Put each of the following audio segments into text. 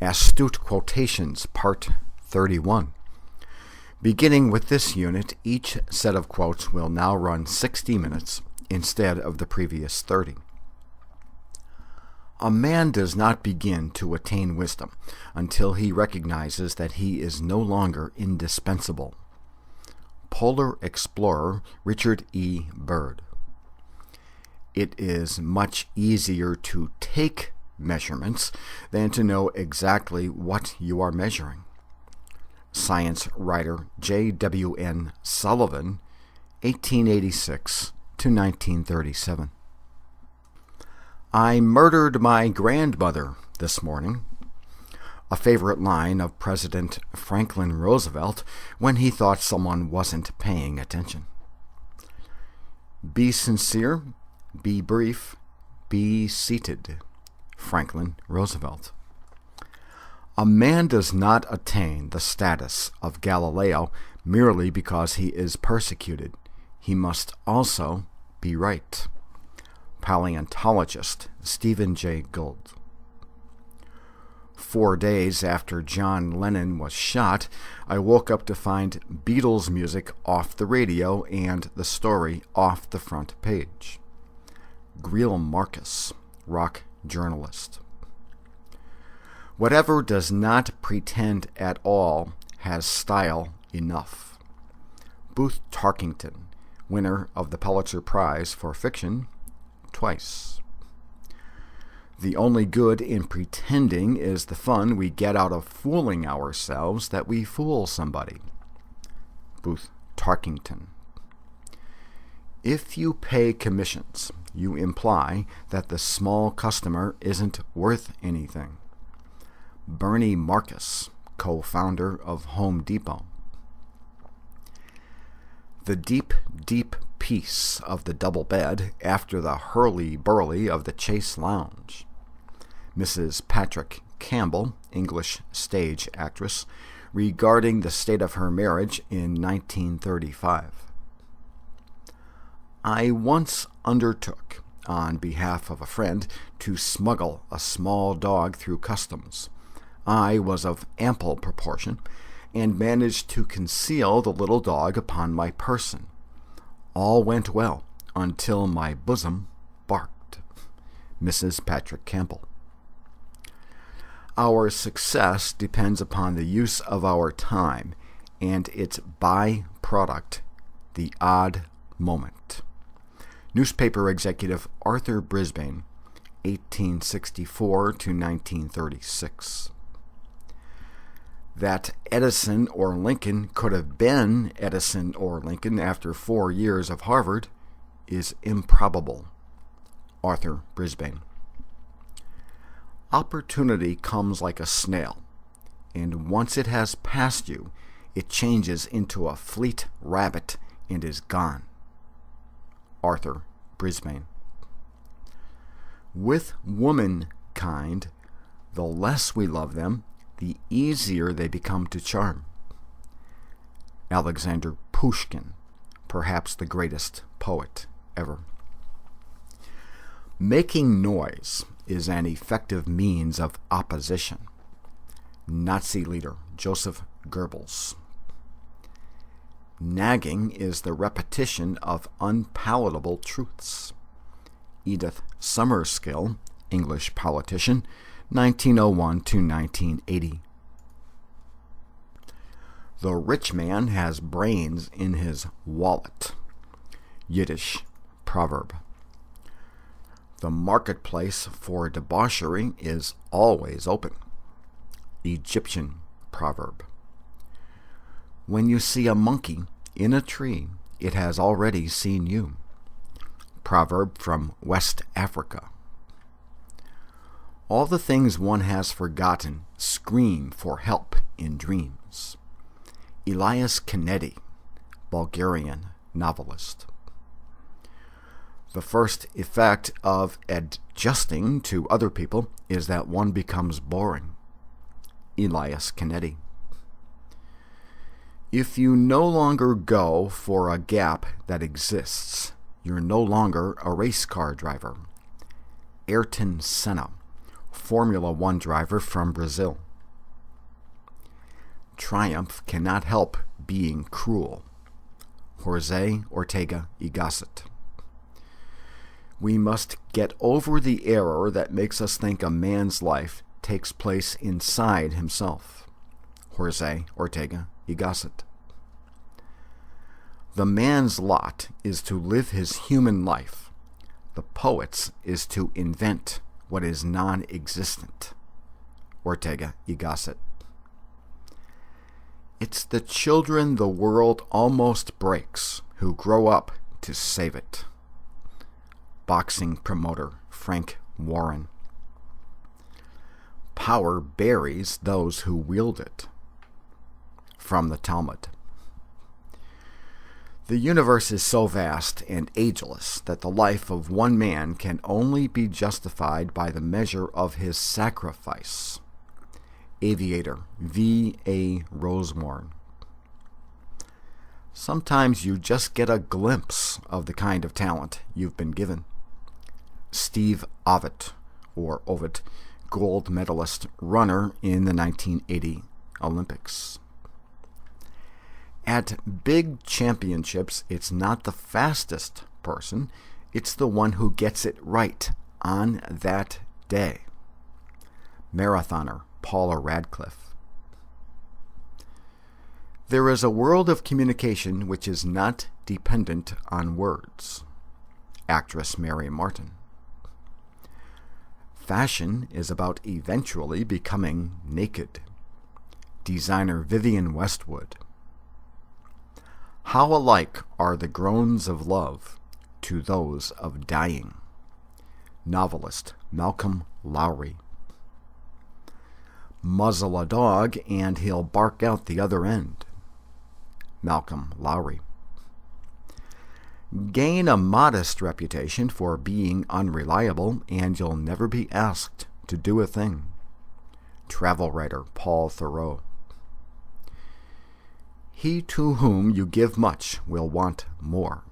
Astute Quotations, Part 31. Beginning with this unit, each set of quotes will now run 60 minutes instead of the previous 30. A man does not begin to attain wisdom until he recognizes that he is no longer indispensable. Polar explorer Richard E. Byrd. It is much easier to take measurements than to know exactly what you are measuring. Science writer J.W.N. Sullivan, 1886 to 1937. I murdered my grandmother this morning, a favorite line of President Franklin Roosevelt when he thought someone wasn't paying attention. Be sincere, be brief, be seated. Franklin Roosevelt. A man does not attain the status of Galileo merely because he is persecuted. He must also be right. Paleontologist Stephen Jay Gould. 4 days after John Lennon was shot, I woke up to find Beatles music off the radio and the story off the front page. Greil Marcus, rock journalist. Whatever does not pretend at all has style enough. Booth Tarkington, winner of the Pulitzer Prize for Fiction, twice. The only good in pretending is the fun we get out of fooling ourselves that we fool somebody. Booth Tarkington. If you pay commissions, you imply that the small customer isn't worth anything. Bernie Marcus, co-founder of Home Depot. The deep, deep peace of the double bed after the hurly-burly of the Chase Lounge. Mrs. Patrick Campbell, English stage actress, regarding the state of her marriage in 1935. I once undertook, on behalf of a friend, to smuggle a small dog through customs. I was of ample proportion, and managed to conceal the little dog upon my person. All went well until my bosom barked. Mrs. Patrick Campbell. Our success depends upon the use of our time and its by-product, the odd moment. Newspaper executive Arthur Brisbane, 1864 to 1936. That Edison or Lincoln could have been Edison or Lincoln after 4 years of Harvard is improbable. Arthur Brisbane. Opportunity comes like a snail, and once it has passed you, it changes into a fleet rabbit and is gone. Arthur Brisbane. With womankind, the less we love them, the easier they become to charm. Alexander Pushkin, perhaps the greatest poet ever. Making noise is an effective means of opposition. Nazi leader Joseph Goebbels. Nagging is the repetition of unpalatable truths. Edith Summerskill, English politician, 1901 to 1980. The rich man has brains in his wallet. Yiddish proverb. The marketplace for debauchery is always open. Egyptian proverb. When you see a monkey in a tree, it has already seen you. Proverb from West Africa. All the things one has forgotten scream for help in dreams. Elias Kennedy, Bulgarian novelist. The first effect of adjusting to other people is that one becomes boring. Elias Kennedy. If you no longer go for a gap that exists, you're no longer a race car driver. Ayrton Senna, Formula One driver from Brazil. triumph cannot help being cruel. Jorge Ortega y Gasset. We must get over the error that makes us think a man's life takes place inside himself. Jorge Ortega y Gasset. The man's lot is to live his human life. The poet's is to invent what is non-existent. Ortega y Gasset. It's the children the world almost breaks who grow up to save it. Boxing promoter Frank Warren. Power buries those who wield it. From the Talmud. The universe is so vast and ageless that the life of one man can only be justified by the measure of his sacrifice. Aviator V. A. Rosewarne. Sometimes you just get a glimpse of the kind of talent you've been given. Steve Ovett, gold medalist runner in the 1980 Olympics. At big championships, it's not the fastest person, it's the one who gets it right on that day. Marathoner Paula Radcliffe. There is a world of communication which is not dependent on words. Actress Mary Martin. Fashion is about eventually becoming naked. Designer Vivienne Westwood. How alike are the groans of love to those of dying. Novelist Malcolm Lowry. Muzzle a dog and he'll bark out the other end. Malcolm Lowry. Gain a modest reputation for being unreliable and you'll never be asked to do a thing. Travel writer Paul Theroux. He to whom you give much will want more.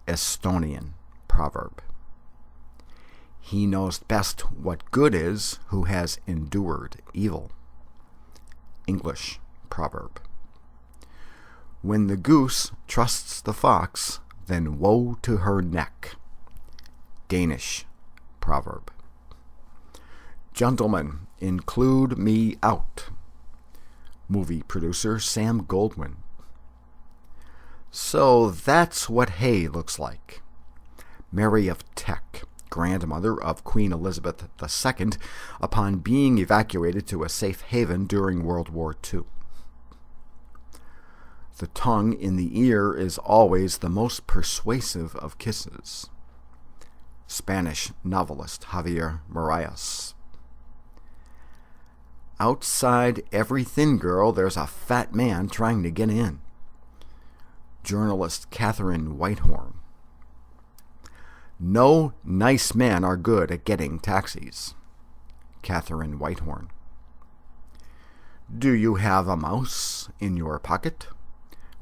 Estonian proverb. He knows best what good is who has endured evil. English proverb. When the goose trusts the fox, then woe to her neck. Danish proverb. Gentlemen, include me out. Movie producer Sam Goldwyn. So that's what hay looks like. Mary of Teck, grandmother of Queen Elizabeth II, upon being evacuated to a safe haven during World War II. The tongue in the ear is always the most persuasive of kisses. Spanish novelist Javier Marias. Outside every thin girl, there's a fat man trying to get in. Journalist Catherine Whitehorn. No nice men are good at getting taxis. Catherine Whitehorn. Do you have a mouse in your pocket?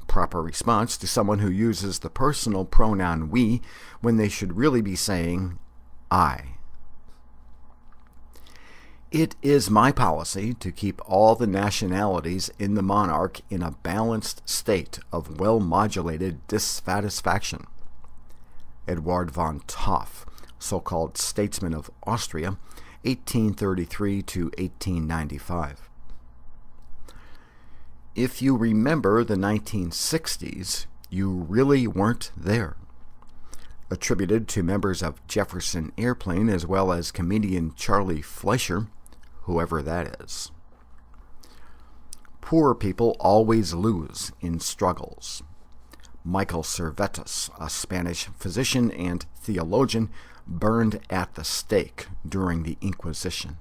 Proper response to someone who uses the personal pronoun we when they should really be saying I. It is my policy to keep all the nationalities in the monarch in a balanced state of well-modulated dissatisfaction. Edward von Toff, so-called statesman of Austria, 1833 to 1895. If you remember the 1960s, you really weren't there. Attributed to members of Jefferson Airplane as well as comedian Charlie Fleischer, whoever that is. Poor people always lose in struggles. Michael Servetus, a Spanish physician and theologian, burned at the stake during the Inquisition.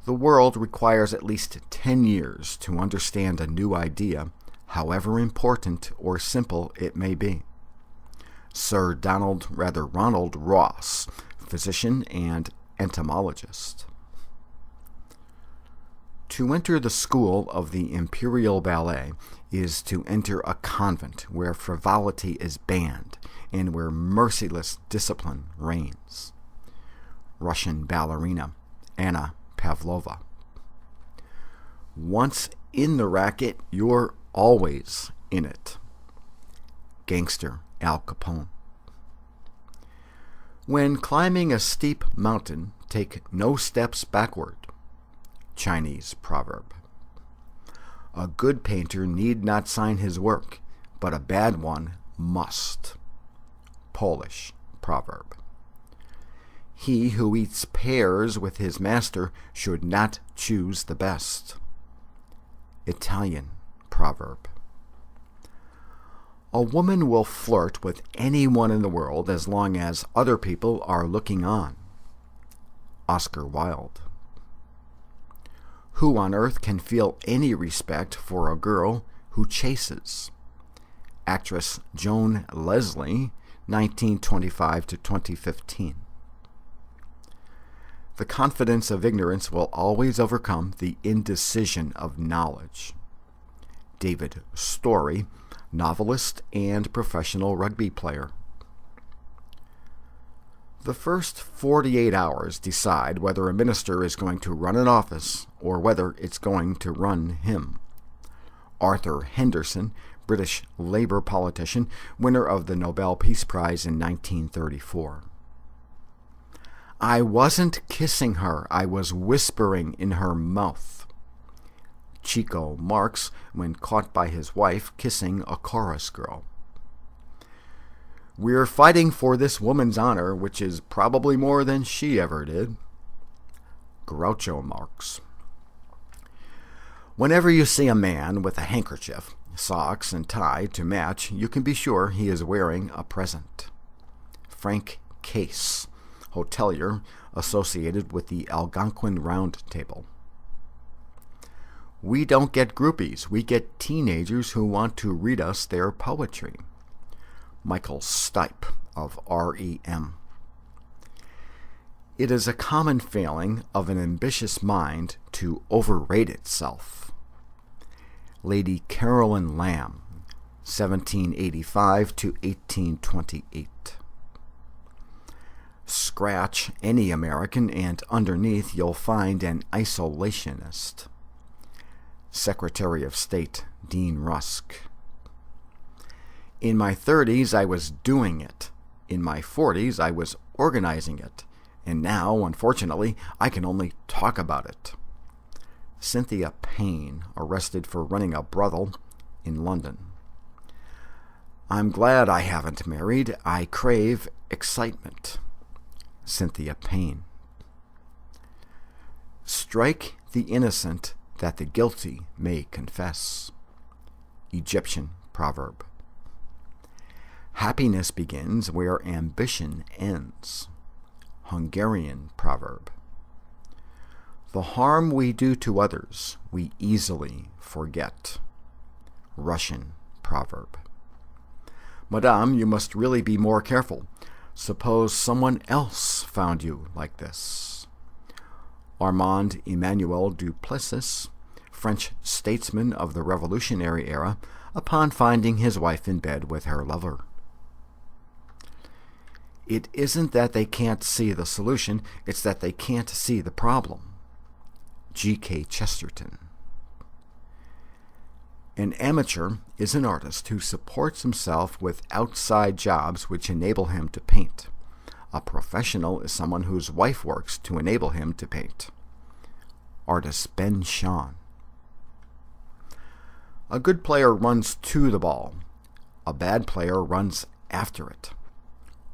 The world requires at least 10 years to understand a new idea, however important or simple it may be. Sir Ronald Ross, physician and entomologist. To enter the school of the Imperial Ballet is to enter a convent where frivolity is banned and where merciless discipline reigns. Russian ballerina Anna Pavlova. Once in the racket, you're always in it. Gangster Al Capone. When climbing a steep mountain, take no steps backward. Chinese proverb. A good painter need not sign his work, but a bad one must. Polish proverb. He who eats pears with his master should not choose the best. Italian proverb. A woman will flirt with anyone in the world as long as other people are looking on. Oscar Wilde. Who on earth can feel any respect for a girl who chases? Actress Joan Leslie, 1925 to 2015. The confidence of ignorance will always overcome the indecision of knowledge. David Story, novelist and professional rugby player. The first 48 hours decide whether a minister is going to run an office or whether it's going to run him. Arthur Henderson, British Labour politician, winner of the Nobel Peace Prize in 1934. I wasn't kissing her, I was whispering in her mouth. Chico Marx, when caught by his wife kissing a chorus girl. We're fighting for this woman's honor, which is probably more than she ever did. Groucho Marx. Whenever you see a man with a handkerchief, socks, and tie to match, you can be sure he is wearing a present. Frank Case, hotelier associated with the Algonquin Round Table. We don't get groupies, we get teenagers who want to read us their poetry. Michael Stipe of REM. It is a common failing of an ambitious mind to overrate itself. Lady Caroline Lamb, 1785 to 1828. Scratch any American and underneath you'll find an isolationist. Secretary of State Dean Rusk. In my 30s, I was doing it. In my 40s, I was organizing it. And now, unfortunately, I can only talk about it. Cynthia Payne, arrested for running a brothel in London. I'm glad I haven't married. I crave excitement. Cynthia Payne. Strike the innocent that the guilty may confess. Egyptian proverb. Happiness begins where ambition ends. Hungarian proverb. The harm we do to others, we easily forget. Russian proverb. Madame, you must really be more careful. Suppose someone else found you like this. Armand Emmanuel Duplessis, French statesman of the Revolutionary era, upon finding his wife in bed with her lover. It isn't that they can't see the solution, it's that they can't see the problem. G.K. Chesterton. An amateur is an artist who supports himself with outside jobs which enable him to paint. A professional is someone whose wife works to enable him to paint. Artist Ben Shahn. A good player runs to the ball. A bad player runs after it.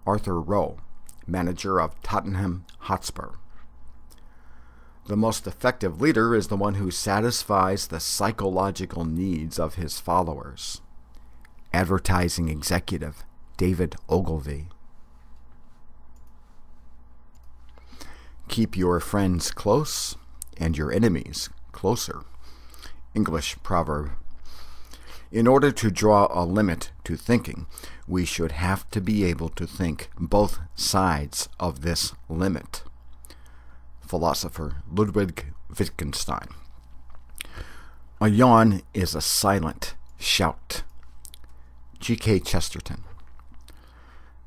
Arthur Rowe, manager of Tottenham Hotspur. The most effective leader is the one who satisfies the psychological needs of his followers. Advertising executive David Ogilvy. Keep your friends close and your enemies closer. English proverb. In order to draw a limit to thinking, we should have to be able to think both sides of this limit. Philosopher Ludwig Wittgenstein. A yawn is a silent shout. G.K. Chesterton.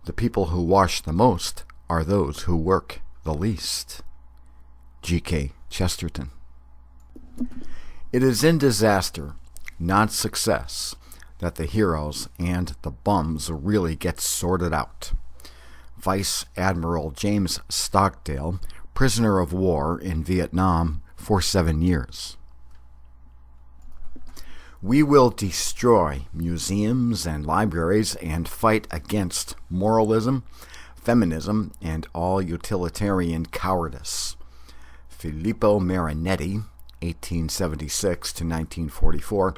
The people who wash the most are those who work the least. G.K. Chesterton. It is in disaster, not success, that the heroes and the bums really get sorted out. Vice Admiral James Stockdale, prisoner of war in Vietnam for 7 years. We will destroy museums and libraries and fight against moralism, feminism, and all utilitarian cowardice. Filippo Marinetti, 1876 to 1944,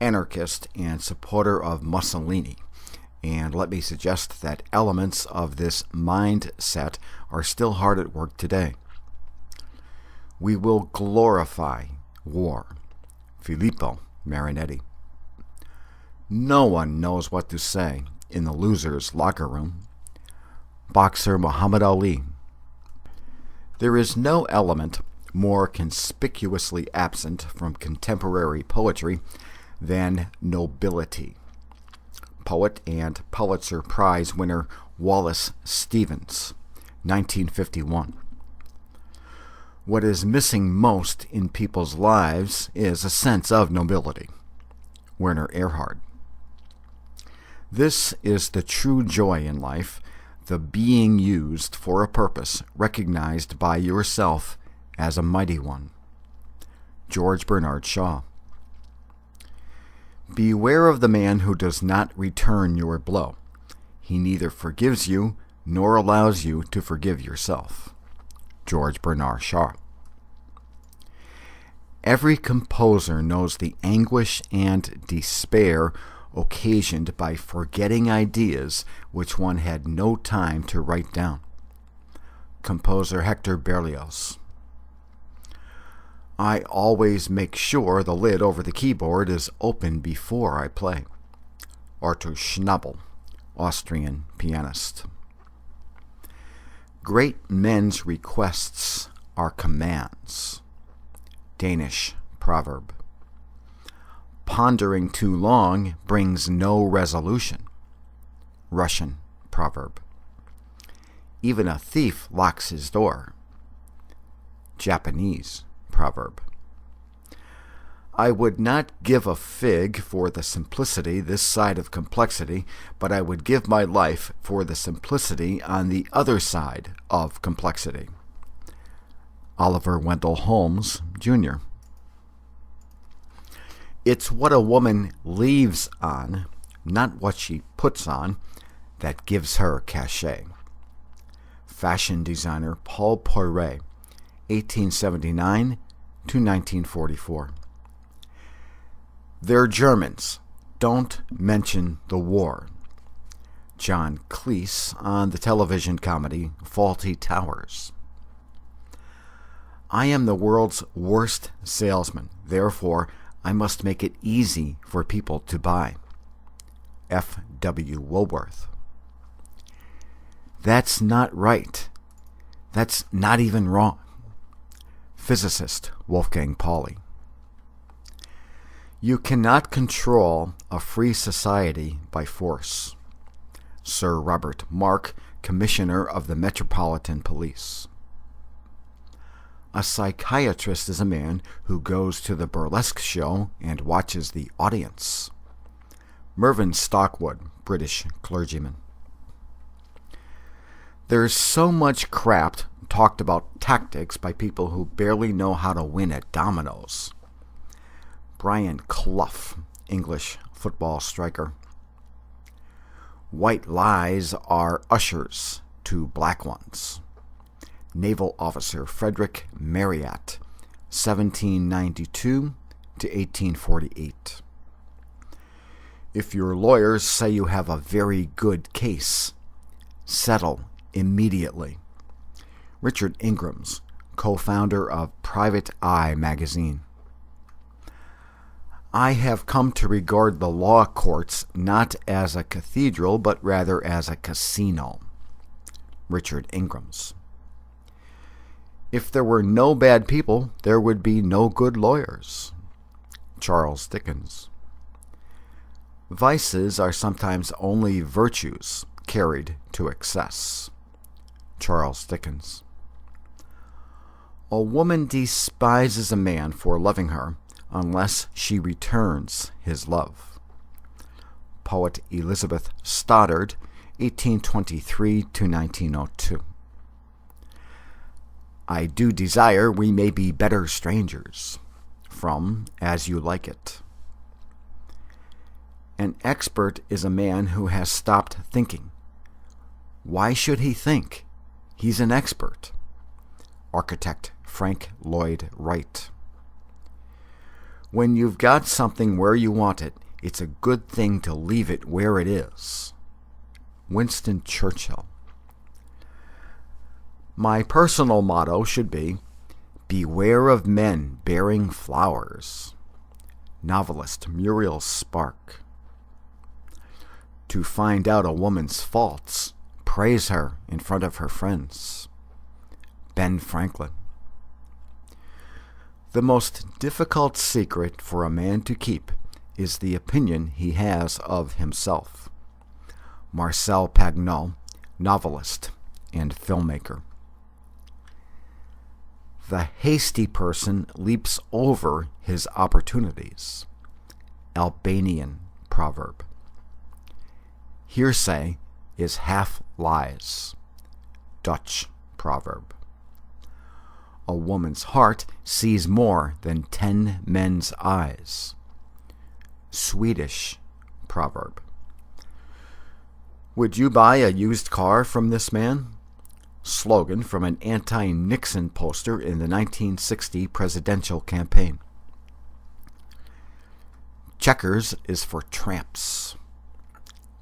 anarchist and supporter of Mussolini. And let me suggest that elements of this mindset are still hard at work today. We will glorify war. Filippo Marinetti. No one knows what to say in the losers' locker room. Boxer Muhammad Ali. There is no element more conspicuously absent from contemporary poetry than nobility. Poet and Pulitzer Prize winner Wallace Stevens, 1951. What is missing most in people's lives is a sense of nobility. Werner Erhard. This is the true joy in life, the being used for a purpose recognized by yourself as a mighty one. George Bernard Shaw. Beware of the man who does not return your blow. He neither forgives you nor allows you to forgive yourself. George Bernard Shaw. Every composer knows the anguish and despair occasioned by forgetting ideas which one had no time to write down. Composer Hector Berlioz. I always make sure the lid over the keyboard is open before I play. Arthur Schnabel, Austrian pianist. Great men's requests are commands. Danish proverb. Pondering too long brings no resolution. Russian proverb. Even a thief locks his door. Japanese proverb. I would not give a fig for the simplicity this side of complexity, but I would give my life for the simplicity on the other side of complexity. Oliver Wendell Holmes, Jr. It's what a woman leaves on, not what she puts on, that gives her cachet. Fashion designer Paul Poiret, 1879 to 1944. They're Germans. Don't mention the war. John Cleese on the television comedy Fawlty Towers. I am the world's worst salesman. Therefore, I must make it easy for people to buy. F. W. Woolworth. That's not right. That's not even wrong. Physicist Wolfgang Pauli. You cannot control a free society by force. Sir Robert Mark, Commissioner of the Metropolitan Police. A psychiatrist is a man who goes to the burlesque show and watches the audience. Mervyn Stockwood, British clergyman. There's so much crap talked about tactics by people who barely know how to win at dominoes. Brian Clough, English football striker. White lies are ushers to black ones. Naval Officer Frederick Marryat, 1792 to 1848. If your lawyers say you have a very good case, settle immediately. Richard Ingrams, co-founder of Private Eye magazine. I have come to regard the law courts not as a cathedral, but rather as a casino. Richard Ingrams. If there were no bad people, there would be no good lawyers. Charles Dickens. Vices are sometimes only virtues carried to excess. Charles Dickens. A woman despises a man for loving her unless she returns his love. Poet Elizabeth Stoddard, 1823 to 1902. I do desire we may be better strangers. From As You Like It. An expert is a man who has stopped thinking. Why should he think? He's an expert. Architect Frank Lloyd Wright. When you've got something where you want it, it's a good thing to leave it where it is. Winston Churchill. My personal motto should be, beware of men bearing flowers. Novelist Muriel Spark. To find out a woman's faults, praise her in front of her friends. Ben Franklin. The most difficult secret for a man to keep is the opinion he has of himself. Marcel Pagnol, novelist and filmmaker. The hasty person leaps over his opportunities. Albanian proverb. Hearsay is half lies. Dutch proverb. A woman's heart sees more than 10 men's eyes. Swedish proverb. Would you buy a used car from this man? Slogan from an anti-Nixon poster in the 1960 presidential campaign. Checkers is for tramps.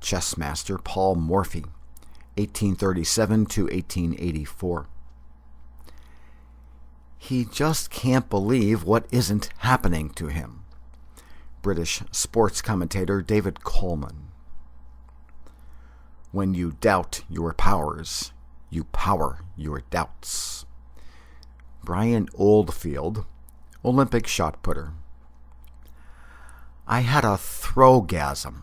Chessmaster Paul Morphy, 1837 to 1884. He just can't believe what isn't happening to him. British sports commentator David Coleman. When you doubt your powers, you power your doubts. Brian Oldfield, Olympic shot putter. I had a throwgasm,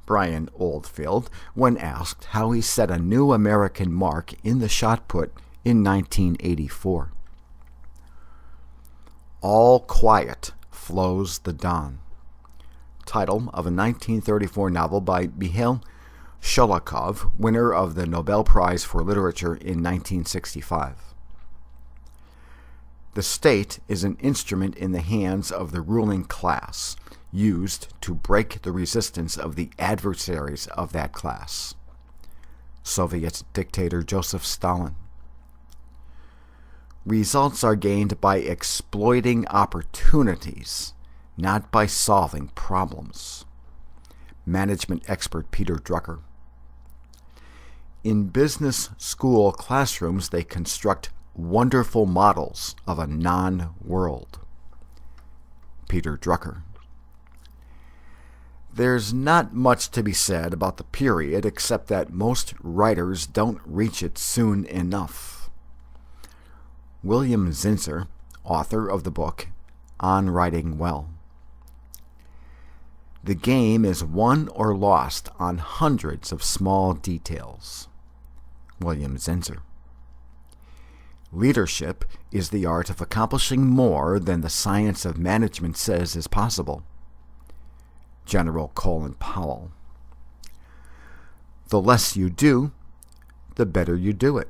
Brian Oldfield, when asked how he set a new American mark in the shot put in 1984. All quiet flows the Don. Title of a 1934 novel by Mikhail Sholokhov, winner of the Nobel Prize for Literature in 1965. The state is an instrument in the hands of the ruling class, used to break the resistance of the adversaries of that class. Soviet dictator Joseph Stalin. Results are gained by exploiting opportunities, not by solving problems. Management expert Peter Drucker. In business school classrooms, they construct wonderful models of a non-world. Peter Drucker. There's not much to be said about the period except that most writers don't reach it soon enough. William Zinsser, author of the book On Writing Well. The game is won or lost on hundreds of small details. William Zinsser. Leadership is the art of accomplishing more than the science of management says is possible. General Colin Powell. The less you do, the better you do it.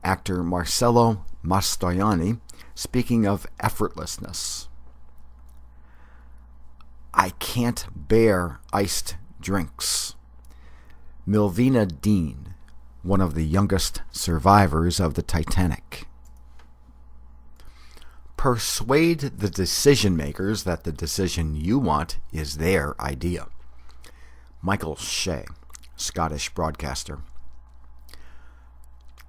Actor Marcello Mastroianni, speaking of effortlessness. I can't bear iced drinks. Milvina Dean, one of the youngest survivors of the Titanic. Persuade the decision makers that the decision you want is their idea. Michael Shea, Scottish broadcaster.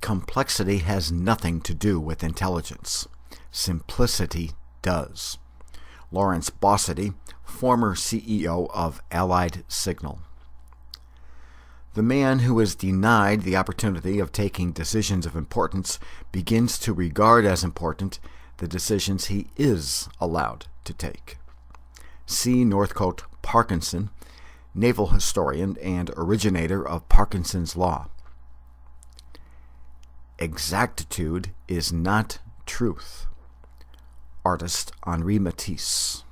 Complexity has nothing to do with intelligence. Simplicity does. Lawrence Bossidy, former CEO of Allied Signal. The man who is denied the opportunity of taking decisions of importance begins to regard as important the decisions he is allowed to take. C. Northcote Parkinson, naval historian and originator of Parkinson's Law. Exactitude is not truth. artist Henri Matisse.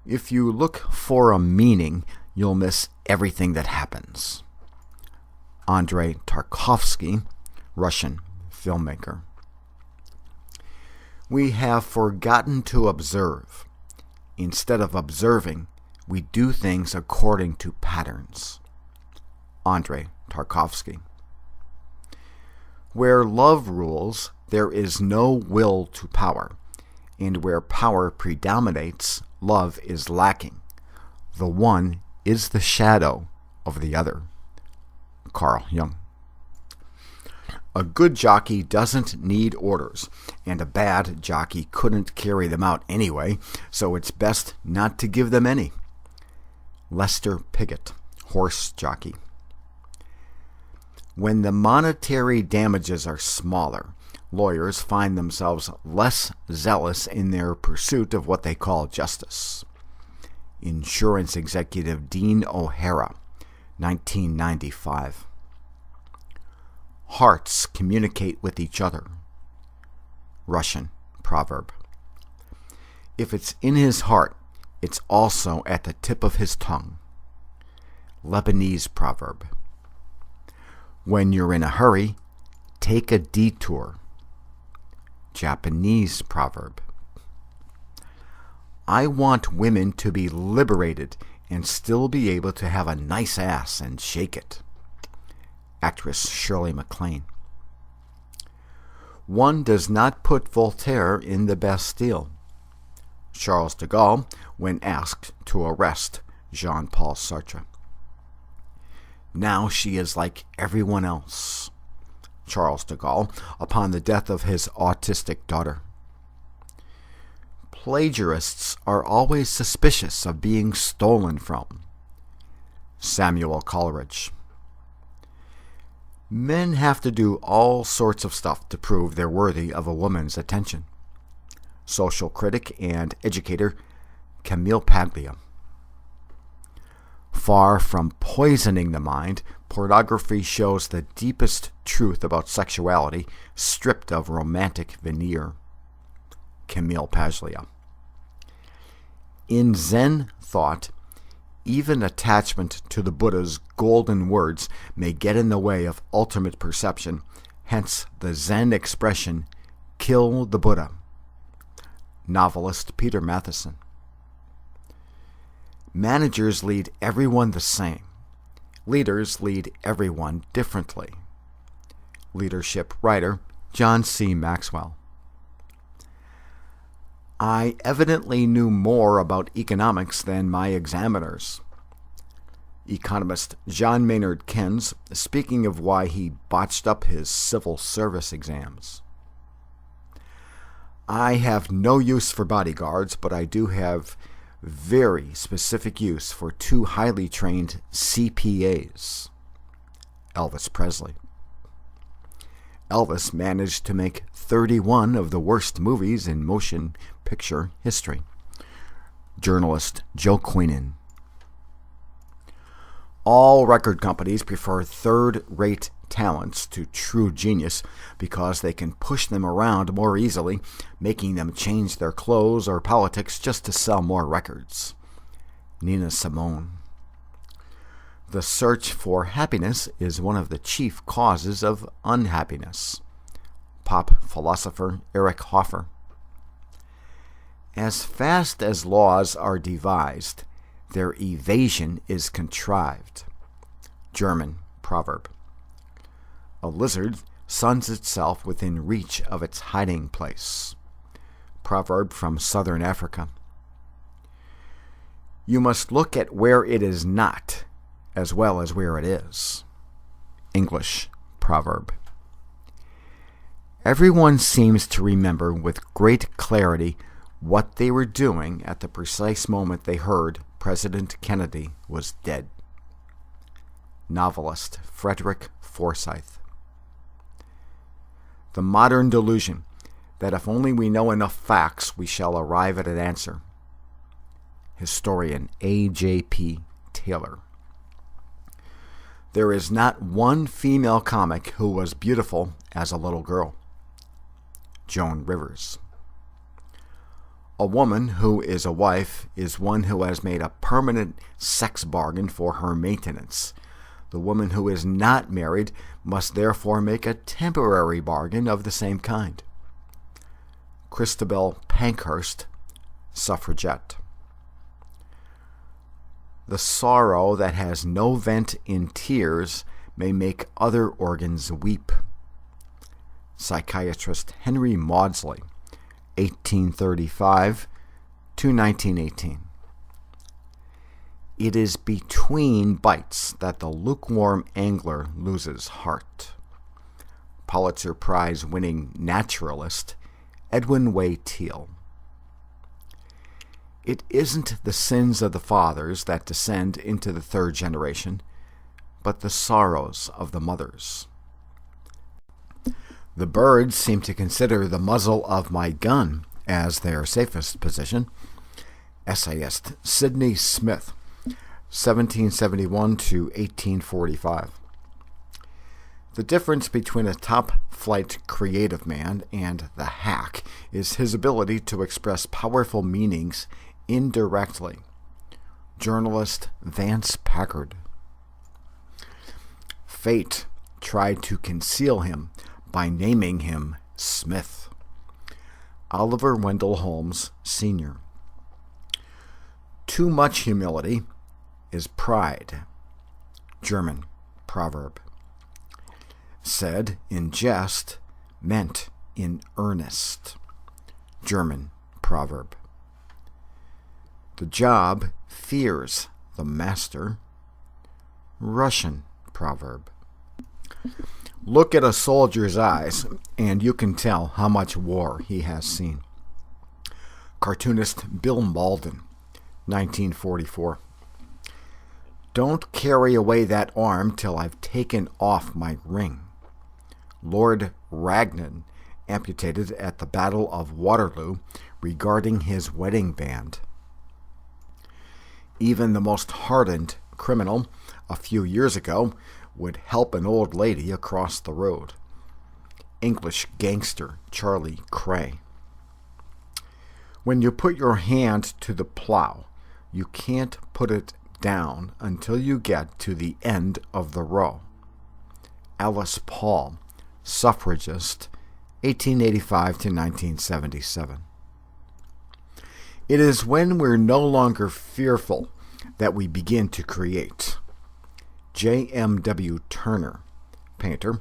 If you look for a meaning, you'll miss everything that happens. Andrei Tarkovsky, Russian filmmaker. We have forgotten to observe. Instead of observing, we do things according to patterns. Andrei Tarkovsky. Where love rules, there is no will to power, and where power predominates, love is lacking. The one is the shadow of the other. Carl Jung. A good jockey doesn't need orders, and a bad jockey couldn't carry them out anyway, so it's best not to give them any. Lester Piggott, horse jockey. When the monetary damages are smaller, lawyers find themselves less zealous in their pursuit of what they call justice. Insurance executive Dean O'Hara, 1995. Hearts communicate with each other. Russian proverb. If it's in his heart, it's also at the tip of his tongue. Lebanese proverb. When you're in a hurry, take a detour. Japanese proverb. I want women to be liberated and still be able to have a nice ass and shake it. Actress Shirley MacLaine. One does not put Voltaire in the Bastille. Charles de Gaulle, when asked to arrest Jean-Paul Sartre. Now she is like everyone else. Charles de Gaulle, upon the death of his autistic daughter. Plagiarists are always suspicious of being stolen from. Samuel Coleridge. Men have to do all sorts of stuff to prove they're worthy of a woman's attention. Social critic and educator Camille Paglia. Far from poisoning the mind, pornography shows the deepest truth about sexuality, stripped of romantic veneer. Camille Paglia. In Zen thought, even attachment to the Buddha's golden words may get in the way of ultimate perception, hence the Zen expression, kill the Buddha. Novelist Peter Matheson. Managers lead everyone the same. Leaders lead everyone differently. Leadership writer John C. Maxwell. I evidently knew more about economics than my examiners. Economist John Maynard Keynes, speaking of why he botched up his civil service exams. I have no use for bodyguards, but I do have very specific use for two highly trained CPAs. Elvis Presley. Elvis managed to make 31 of the worst movies in motion picture history. Journalist Joe Queenan. All record companies prefer third-rate talents to true genius because they can push them around more easily, making them change their clothes or politics just to sell more records. Nina Simone. The search for happiness is one of the chief causes of unhappiness. Pop philosopher Eric Hoffer. As fast as laws are devised, their evasion is contrived. German proverb. A lizard suns itself within reach of its hiding place. Proverb from southern Africa. You must look at where it is not, as well as where it is. English proverb. Everyone seems to remember with great clarity what they were doing at the precise moment they heard President Kennedy was dead. Novelist Frederick Forsyth. The modern delusion that if only we know enough facts, we shall arrive at an answer. Historian A.J.P. Taylor. There is not one female comic who was beautiful as a little girl. Joan Rivers. A woman who is a wife is one who has made a permanent sex bargain for her maintenance. The woman who is not married must therefore make a temporary bargain of the same kind. Christabel Pankhurst, Suffragette. The sorrow that has no vent in tears may make other organs weep. Psychiatrist Henry Maudsley, 1835 to 1918. It is between bites that the lukewarm angler loses heart. Pulitzer Prize-winning naturalist Edwin Way Teale. It isn't the sins of the fathers that descend into the third generation, but the sorrows of the mothers. The birds seem to consider the muzzle of my gun as their safest position. Essayist Sidney Smith, 1771 to 1845. The difference between a top-flight creative man and the hack is his ability to express powerful meanings indirectly. Journalist Vance Packard. Fate tried to conceal him by naming him Smith. Oliver Wendell Holmes, Sr. Too much humility is pride. German proverb. Said in jest, meant in earnest. German proverb. The job fears the master. Russian proverb. Look at a soldier's eyes, and you can tell how much war he has seen. Cartoonist Bill Malden, 1944. Don't carry away that arm till I've taken off my ring. Lord Ragnan amputated at the Battle of Waterloo regarding his wedding band. Even the most hardened criminal a few years ago would help an old lady across the road. English gangster Charlie Cray. When you put your hand to the plow, you can't put it down until you get to the end of the row. Alice Paul, suffragist, 1885 to 1977. It is when we're no longer fearful that we begin to create. J.M.W. Turner, painter,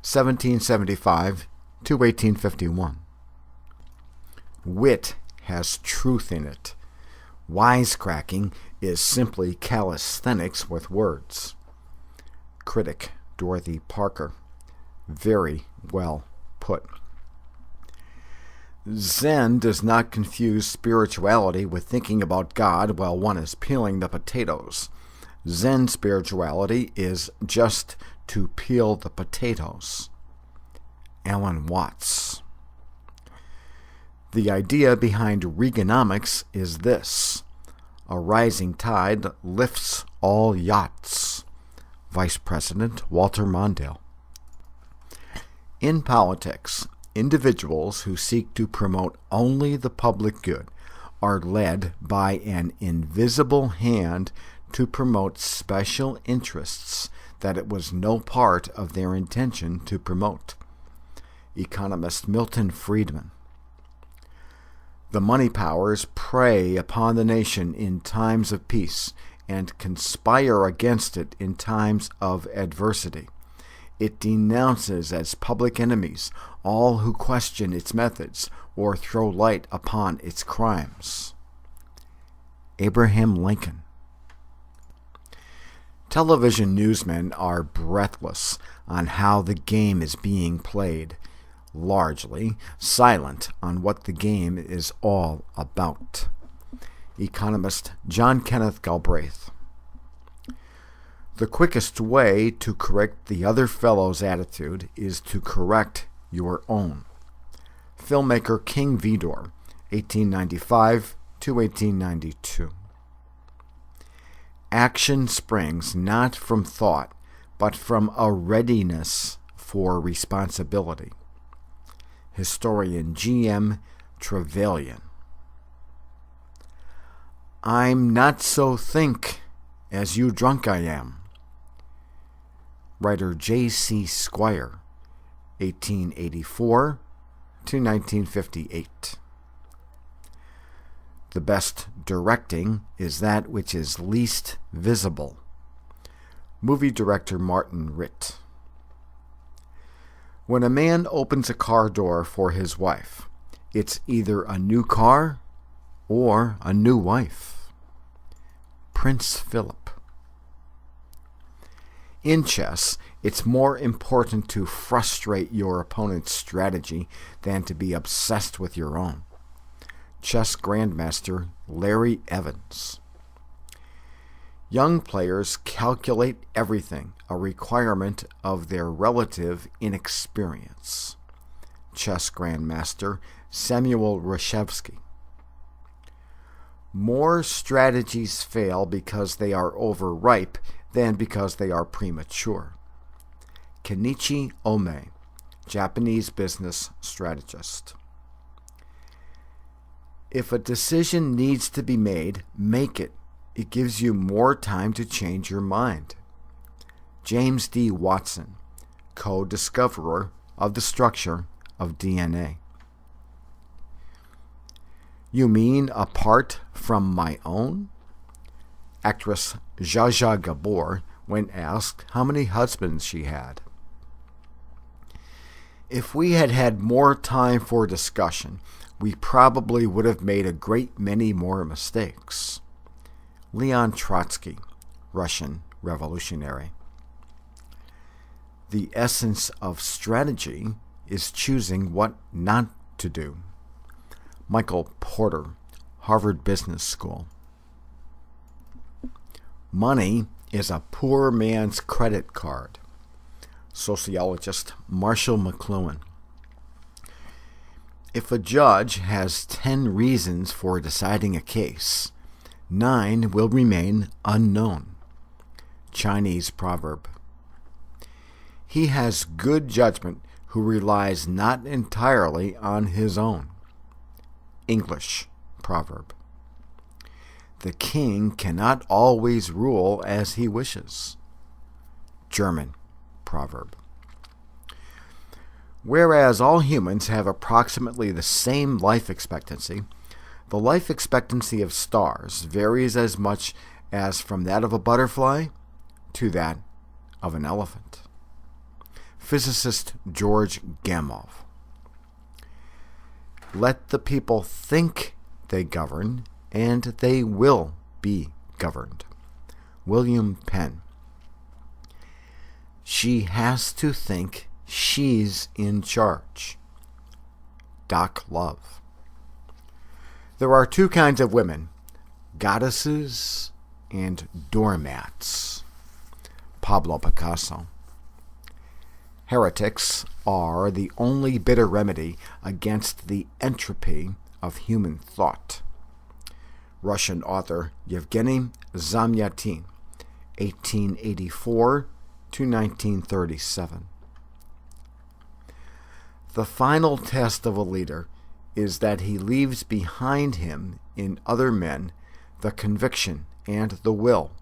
1775 to 1851. Wit has truth in it. Wisecracking is simply calisthenics with words. Critic Dorothy Parker. Very well put. Zen does not confuse spirituality with thinking about God while one is peeling the potatoes. Zen spirituality is just to peel the potatoes. Alan Watts. The idea behind Reaganomics is this: a rising tide lifts all yachts. Vice President Walter Mondale. In politics, individuals who seek to promote only the public good are led by an invisible hand to promote special interests that it was no part of their intention to promote. Economist Milton Friedman. The money powers prey upon the nation in times of peace and conspire against it in times of adversity. It denounces as public enemies all who question its methods or throw light upon its crimes. Abraham Lincoln. Television newsmen are breathless on how the game is being played, largely silent on what the game is all about. Economist John Kenneth Galbraith. The quickest way to correct the other fellow's attitude is to correct your own. Filmmaker King Vidor, 1895 to 1892. Action springs not from thought, but from a readiness for responsibility. Historian G.M. Trevelyan. I'm not so think as you drunk I am. Writer J.C. Squire, 1884 to 1958. The best directing is that which is least visible. Movie director Martin Ritt. When a man opens a car door for his wife, it's either a new car or a new wife. Prince Philip. In chess, it's more important to frustrate your opponent's strategy than to be obsessed with your own. Chess Grandmaster Larry Evans. Young players calculate everything, a requirement of their relative inexperience. Chess Grandmaster Samuel Reshevsky. More strategies fail because they are overripe than because they are premature. Kenichi Ome, Japanese business strategist. If a decision needs to be made, make it. It gives you more time to change your mind. James D. Watson, co-discoverer of the structure of DNA. You mean apart from my own? Actress Zsa Zsa Gabor, when asked how many husbands she had. If we had had more time for discussion, we probably would have made a great many more mistakes. Leon Trotsky, Russian revolutionary. The essence of strategy is choosing what not to do. Michael Porter, Harvard Business School. Money is a poor man's credit card. Sociologist Marshall McLuhan. If a judge has 10 reasons for deciding a case, 9 will remain unknown. Chinese proverb. He has good judgment who relies not entirely on his own. English proverb. The king cannot always rule as he wishes. German proverb. Whereas all humans have approximately the same life expectancy, the life expectancy of stars varies as much as from that of a butterfly to that of an elephant. Physicist George Gamow. Let the people think they govern, and they will be governed. William Penn. She has to think she's in charge. Doc Love. There are 2 kinds of women, goddesses and doormats. Pablo Picasso. Heretics are the only bitter remedy against the entropy of human thought. Russian author Yevgeny Zamyatin, 1884 to 1937. The final test of a leader is that he leaves behind him in other men the conviction and the will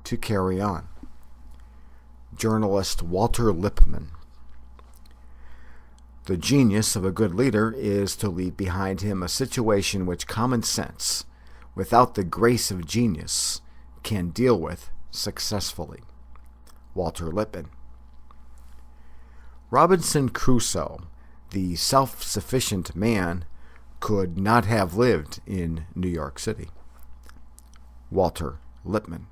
to carry on. Journalist Walter Lippmann. The genius of a good leader is to leave behind him a situation which common sense, without the grace of genius, can deal with successfully. Walter Lippmann. Robinson Crusoe, the self-sufficient man, could not have lived in New York City. Walter Lippmann.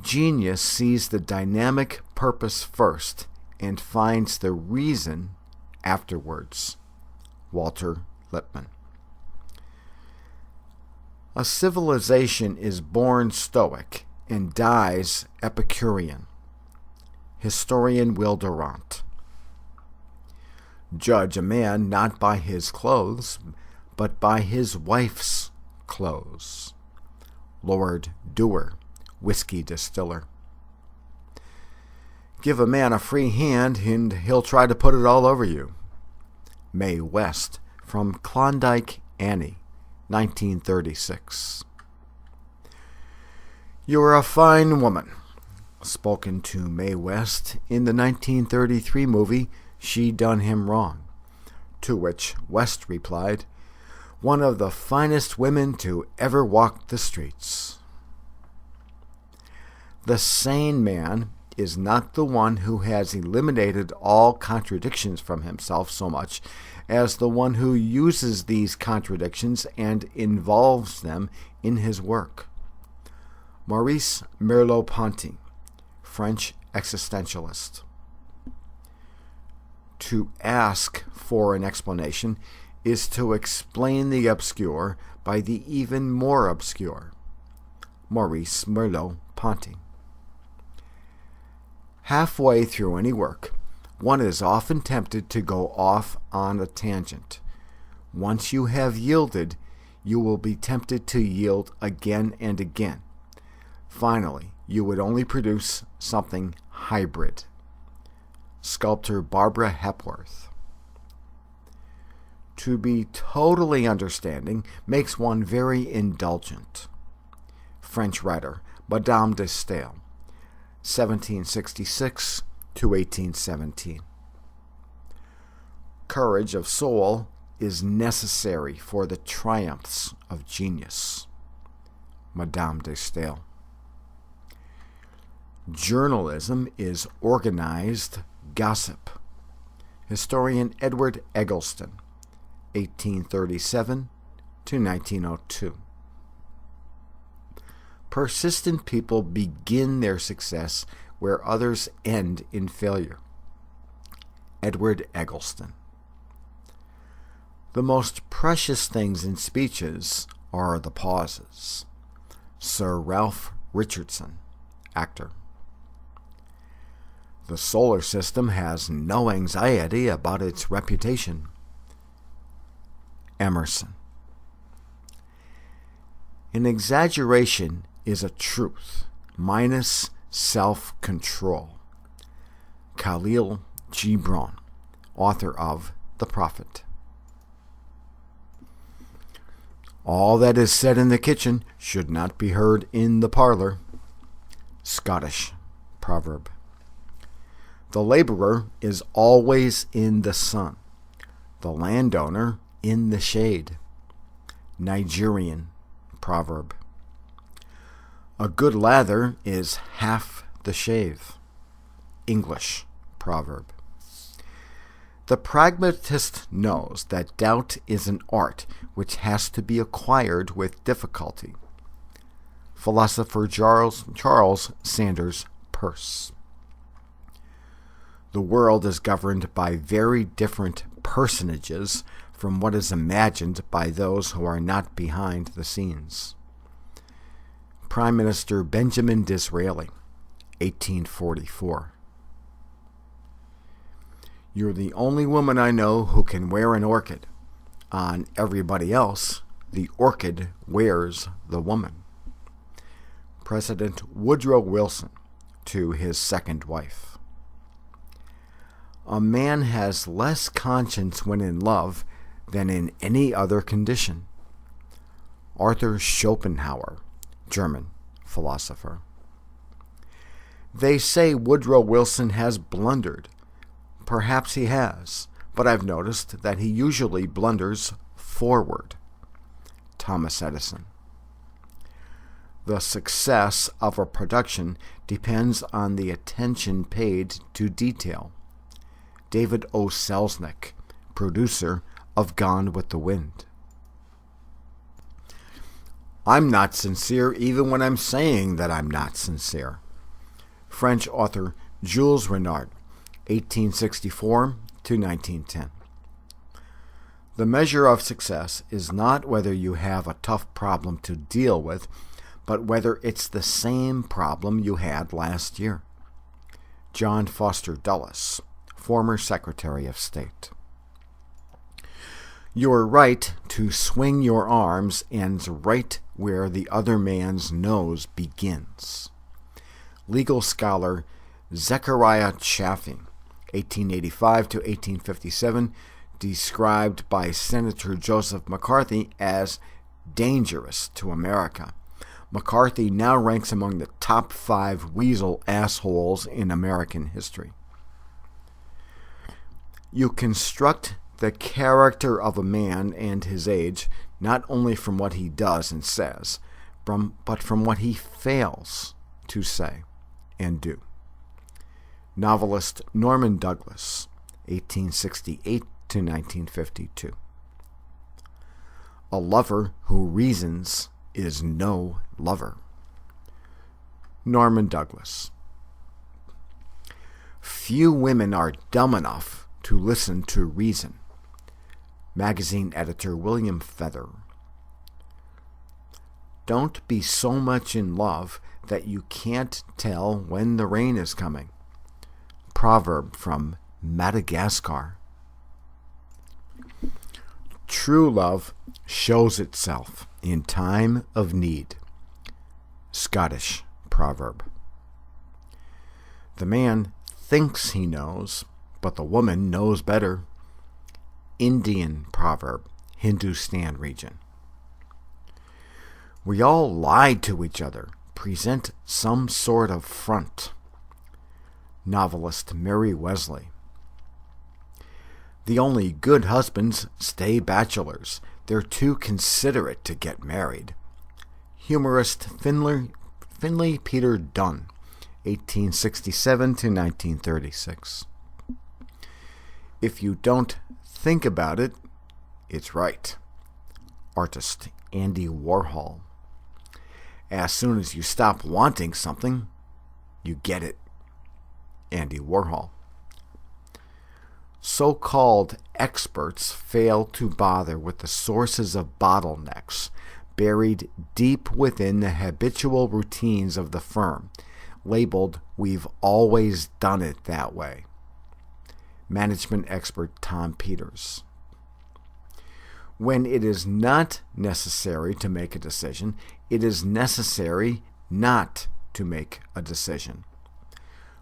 Genius sees the dynamic purpose first and finds the reason afterwards. Walter Lippmann. A civilization is born Stoic and dies Epicurean. Historian Will Durant. Judge a man not by his clothes, but by his wife's clothes. Lord Dewar, whiskey distiller. Give a man a free hand and he'll try to put it all over you. Mae West, from Klondike Annie, 1936. You're a fine woman, spoken to Mae West in the 1933 movie She Done Him Wrong, to which West replied, one of the finest women to ever walk the streets. The sane man is not the one who has eliminated all contradictions from himself so much as the one who uses these contradictions and involves them in his work. Maurice Merleau-Ponty, French existentialist. To ask for an explanation is to explain the obscure by the even more obscure. Maurice Merleau-Ponty. Halfway through any work, one is often tempted to go off on a tangent. Once you have yielded, you will be tempted to yield again and again. Finally, you would only produce something hybrid. Sculptor Barbara Hepworth. To be totally understanding makes one very indulgent. French writer Madame de Staël, 1766 to 1817. Courage of soul is necessary for the triumphs of genius. Madame de Staël. Journalism is organized gossip. Historian Edward Eggleston, 1837 to 1902. Persistent people begin their success where others end in failure. Edward Eggleston. The most precious things in speeches are the pauses. Sir Ralph Richardson, actor. The solar system has no anxiety about its reputation. Emerson. An exaggeration is a truth minus self-control. Khalil Gibran, author of The Prophet. All that is said in the kitchen should not be heard in the parlor. Scottish proverb. The laborer is always in the sun, the landowner in the shade. Nigerian proverb. A good lather is half the shave. English proverb. The pragmatist knows that doubt is an art which has to be acquired with difficulty. Philosopher Charles Sanders Peirce. The world is governed by very different personages from what is imagined by those who are not behind the scenes. Prime Minister Benjamin Disraeli, 1844. You're the only woman I know who can wear an orchid. On everybody else, the orchid wears the woman. President Woodrow Wilson to his second wife. A man has less conscience when in love than in any other condition. Arthur Schopenhauer, German philosopher. They say Woodrow Wilson has blundered. Perhaps he has, but I've noticed that he usually blunders forward. Thomas Edison. The success of a production depends on the attention paid to detail. David O. Selznick, producer of Gone with the Wind. I'm not sincere even when I'm saying that I'm not sincere. French author Jules Renard, 1864 to 1910. The measure of success is not whether you have a tough problem to deal with, but whether it's the same problem you had last year. John Foster Dulles, former Secretary of State. Your right to swing your arms ends right where the other man's nose begins. Legal scholar Zechariah Chaffing, 1885 to 1857, described by Senator Joseph McCarthy as dangerous to America. McCarthy now ranks among the top 5 weasel assholes in American history. You construct the character of a man and his age not only from what he does and says, but from what he fails to say and do. Novelist Norman Douglas, 1868 to 1952. A lover who reasons is no lover. Norman Douglas. Few women are dumb enough to listen to reason. Magazine editor William Feather. Don't be so much in love that you can't tell when the rain is coming. Proverb from Madagascar. True love shows itself in time of need. Scottish proverb. The man thinks he knows, but the woman knows better. Indian proverb, Hindustan region. We all lie to each other, present some sort of front. Novelist Mary Wesley. The only good husbands stay bachelors. They're too considerate to get married. Humorist Finley Peter Dunne, 1867 to 1936. If you don't think about it, it's right. Artist Andy Warhol. As soon as you stop wanting something, you get it. Andy Warhol. So-called experts fail to bother with the sources of bottlenecks buried deep within the habitual routines of the firm, labeled "We've always done it that way." Management expert Tom Peters. When it is not necessary to make a decision, it is necessary not to make a decision.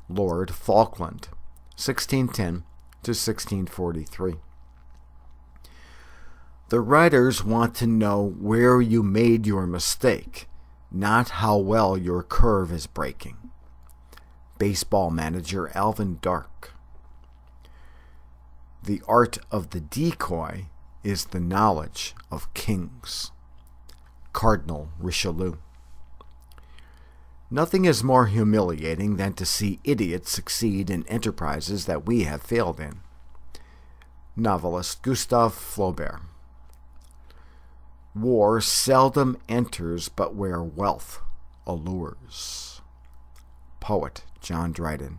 Lord Falkland, 1610 to 1643. The writers want to know where you made your mistake, not how well your curve is breaking. Baseball manager Alvin Dark. The art of the decoy is the knowledge of kings. Cardinal Richelieu. Nothing is more humiliating than to see idiots succeed in enterprises that we have failed in. Novelist Gustave Flaubert. War seldom enters but where wealth allures. Poet John Dryden.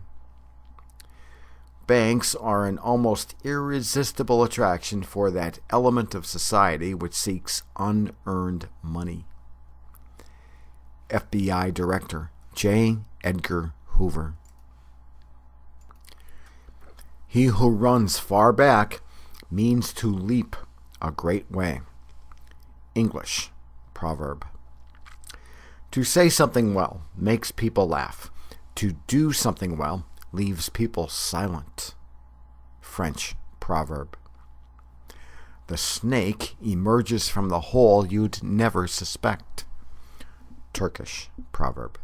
Banks are an almost irresistible attraction for that element of society which seeks unearned money. FBI Director J. Edgar Hoover. He who runs far back means to leap a great way. English proverb. To say something well makes people laugh. To do something well leaves people silent. French proverb. The snake emerges from the hole you'd never suspect. Turkish proverb.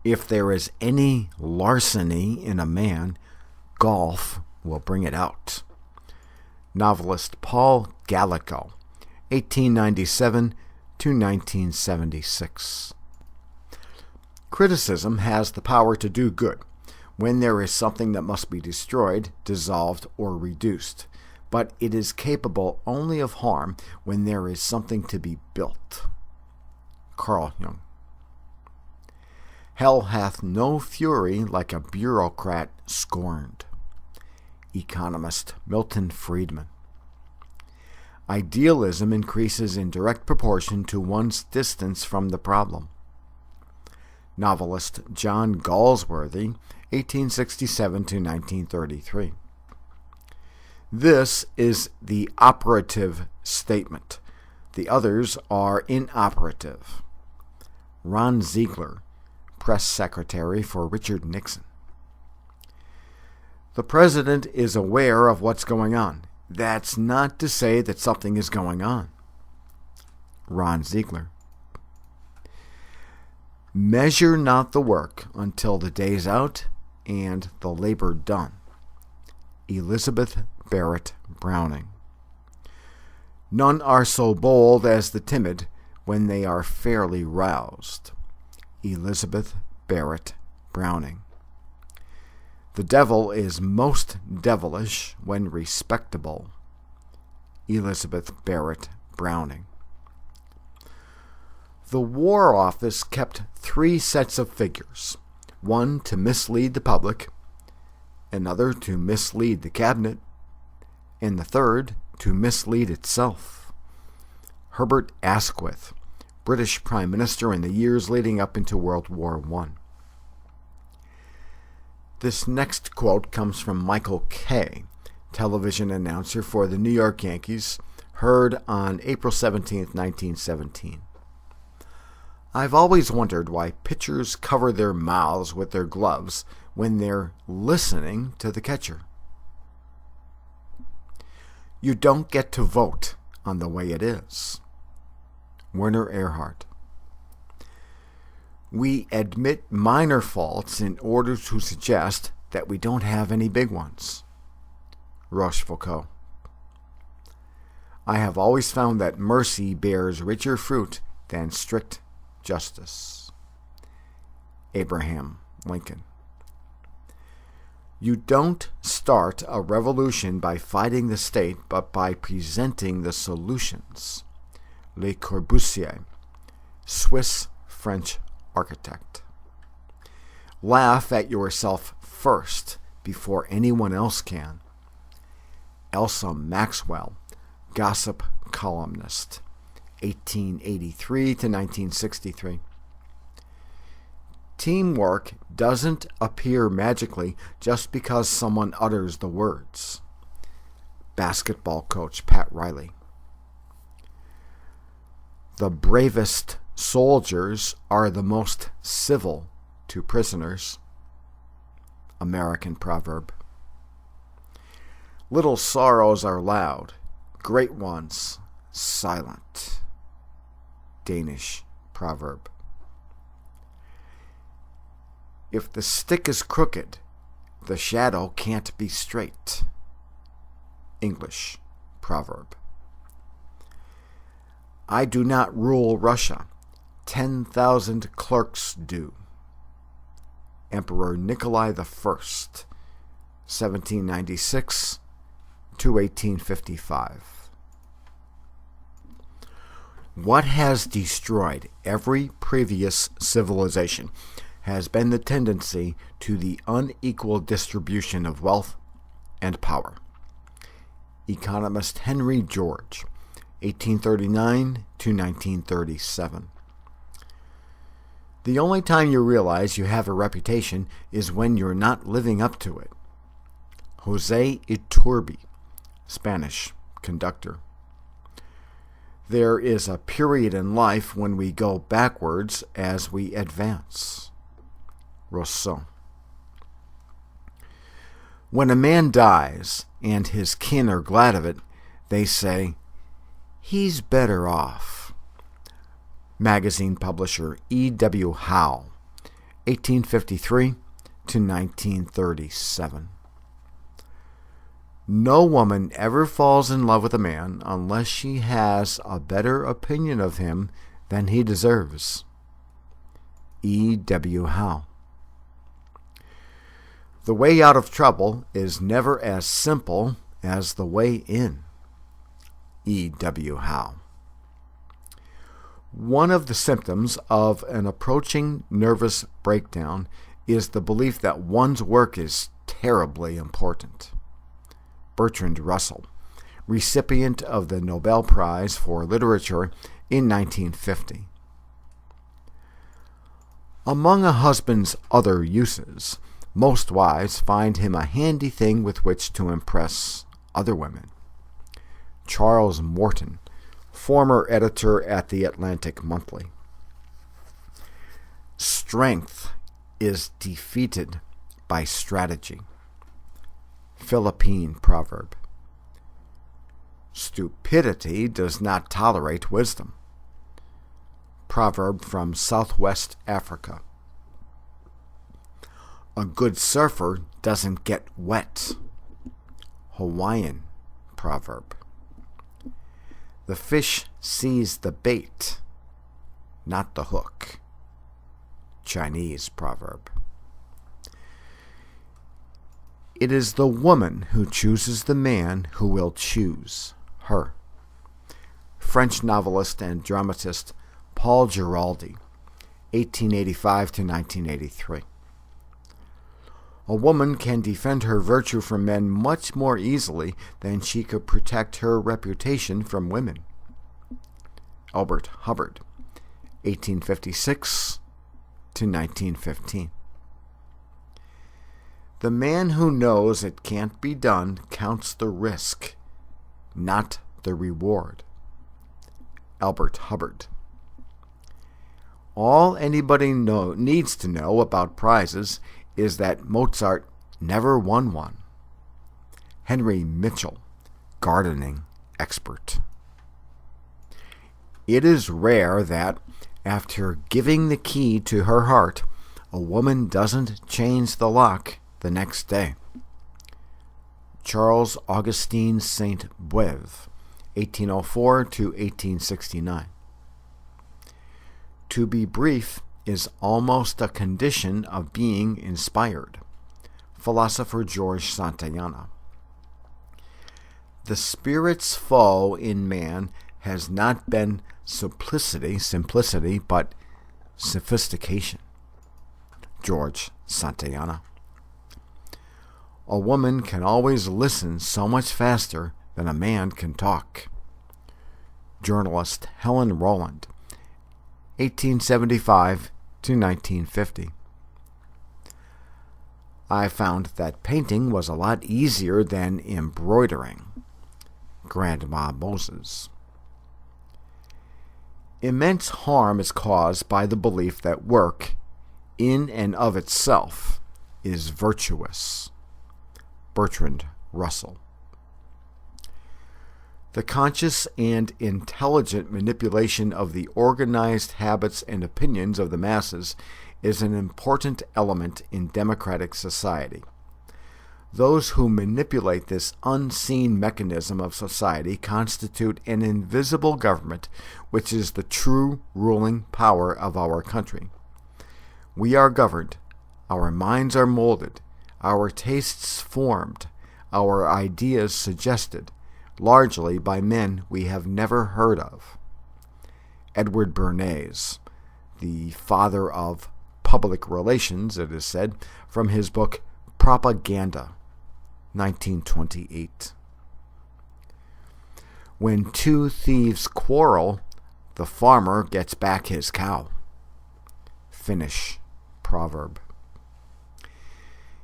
If there is any larceny in a man, golf will bring it out. Novelist Paul Gallico, 1897 to 1976. Criticism has the power to do good when there is something that must be destroyed, dissolved, or reduced, but it is capable only of harm when there is something to be built. Carl Jung. Hell hath no fury like a bureaucrat scorned. Economist Milton Friedman. Idealism increases in direct proportion to one's distance from the problem. Novelist John Galsworthy, 1867 to 1933. This is the operative statement. The others are inoperative. Ron Ziegler, press secretary for Richard Nixon. The president is aware of what's going on. That's not to say that something is going on. Ron Ziegler. Measure not the work until the day's out and the labor done. Elizabeth Barrett Browning. None are so bold as the timid when they are fairly roused. Elizabeth Barrett Browning. The devil is most devilish when respectable. Elizabeth Barrett Browning. The War Office kept 3 sets of figures, one to mislead the public, another to mislead the cabinet, and the third to mislead itself. Herbert Asquith, British Prime Minister in the years leading up into World War I. This next quote comes from Michael Kay, television announcer for the New York Yankees, heard on April 17, 1917. I've always wondered why pitchers cover their mouths with their gloves when they're listening to the catcher. You don't get to vote on the way it is. Werner Erhard. We admit minor faults in order to suggest that we don't have any big ones. Rochefoucauld. I have always found that mercy bears richer fruit than strict justice. Abraham Lincoln. You don't start a revolution by fighting the state, but by presenting the solutions. Le Corbusier, Swiss-French architect. Laugh at yourself first before anyone else can. Elsa Maxwell, gossip columnist, 1883 to 1963. Teamwork doesn't appear magically just because someone utters the words. Basketball coach Pat Riley. The bravest soldiers are the most civil to prisoners. American proverb. Little sorrows are loud, great ones silent. Danish proverb. If the stick is crooked, the shadow can't be straight. English proverb. I do not rule Russia. 10,000 clerks do. Emperor Nikolai I, 1796 to 1855. What has destroyed every previous civilization has been the tendency to the unequal distribution of wealth and power. Economist Henry George, 1839 to 1937. The only time you realize you have a reputation is when you're not living up to it. Jose Iturbi, Spanish conductor. There is a period in life when we go backwards as we advance. Rousseau. When a man dies and his kin are glad of it, they say, he's better off. Magazine publisher E.W. Howe, 1853 to 1937. No woman ever falls in love with a man unless she has a better opinion of him than he deserves. E.W. Howe. The way out of trouble is never as simple as the way in. E.W. Howe. One of the symptoms of an approaching nervous breakdown is the belief that one's work is terribly important. Bertrand Russell, recipient of the Nobel Prize for Literature in 1950. Among a husband's other uses, most wives find him a handy thing with which to impress other women. Charles Morton, former editor at the Atlantic Monthly. Strength is defeated by strategy. Philippine proverb. Stupidity does not tolerate wisdom. proverb from Southwest Africa. A good surfer doesn't get wet. Hawaiian proverb. The fish sees the bait, not the hook. Chinese proverb. It is the woman who chooses the man who will choose her. French novelist and dramatist Paul Giraldi, 1885 to 1983. A woman can defend her virtue from men much more easily than she could protect her reputation from women. Albert Hubbard, 1856 to 1915. The man who knows it can't be done counts the risk, not the reward. Albert Hubbard. All anybody needs to know about prizes is that Mozart never won one. Henry Mitchell, gardening expert. It is rare that, after giving the key to her heart, a woman doesn't change the lock the next day. Charles Augustin Sainte-Beuve, 1804 to 1869. To be brief is almost a condition of being inspired. Philosopher George Santayana. The spirit's foe in man has not been simplicity, but sophistication. George Santayana. A woman can always listen so much faster than a man can talk. Journalist Helen Rowland, 1875 to 1950. I found that painting was a lot easier than embroidering. Grandma Moses. Immense harm is caused by the belief that work, in and of itself, is virtuous. Bertrand Russell. The conscious and intelligent manipulation of the organized habits and opinions of the masses is an important element in democratic society. Those who manipulate this unseen mechanism of society constitute an invisible government, which is the true ruling power of our country. We are governed, our minds are molded, our tastes formed, our ideas suggested, largely by men we have never heard of. Edward Bernays, the father of public relations, it is said, from his book Propaganda, 1928. When two thieves quarrel, the farmer gets back his cow. Finnish proverb.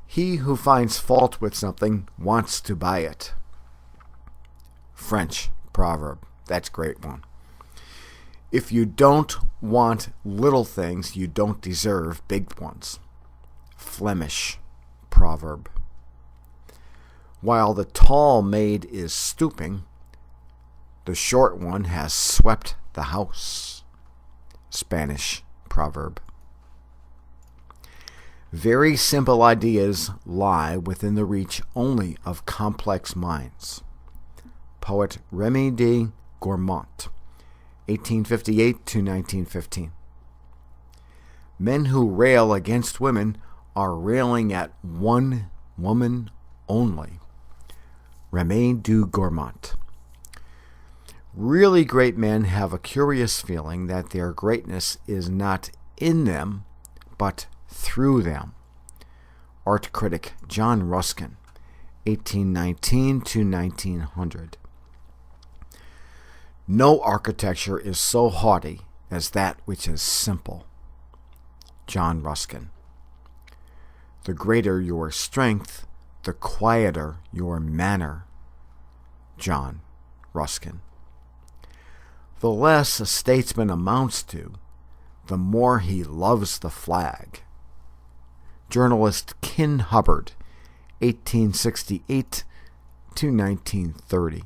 He who finds fault with something wants to buy it. French proverb. That's a great one. If you don't want little things, you don't deserve big ones. Flemish proverb. While the tall maid is stooping, the short one has swept the house. Spanish proverb. Very simple ideas lie within the reach only of complex minds. Poet Remy de Gourmont, 1858 to 1915. Men who rail against women are railing at one woman only. Remy de Gourmont. Really great men have a curious feeling that their greatness is not in them, but through them. Art critic John Ruskin, 1819 to 1900. No architecture is so haughty as that which is simple. John Ruskin. The greater your strength, the quieter your manner. John Ruskin. The less a statesman amounts to, the more he loves the flag. Journalist Kin Hubbard, 1868 to 1930.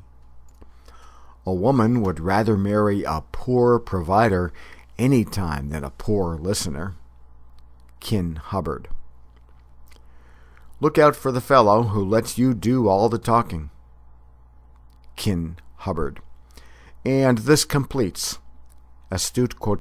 A woman would rather marry a poor provider any time than a poor listener. Kin Hubbard. Look out for the fellow who lets you do all the talking. Kin Hubbard. And this completes Astute Quotations.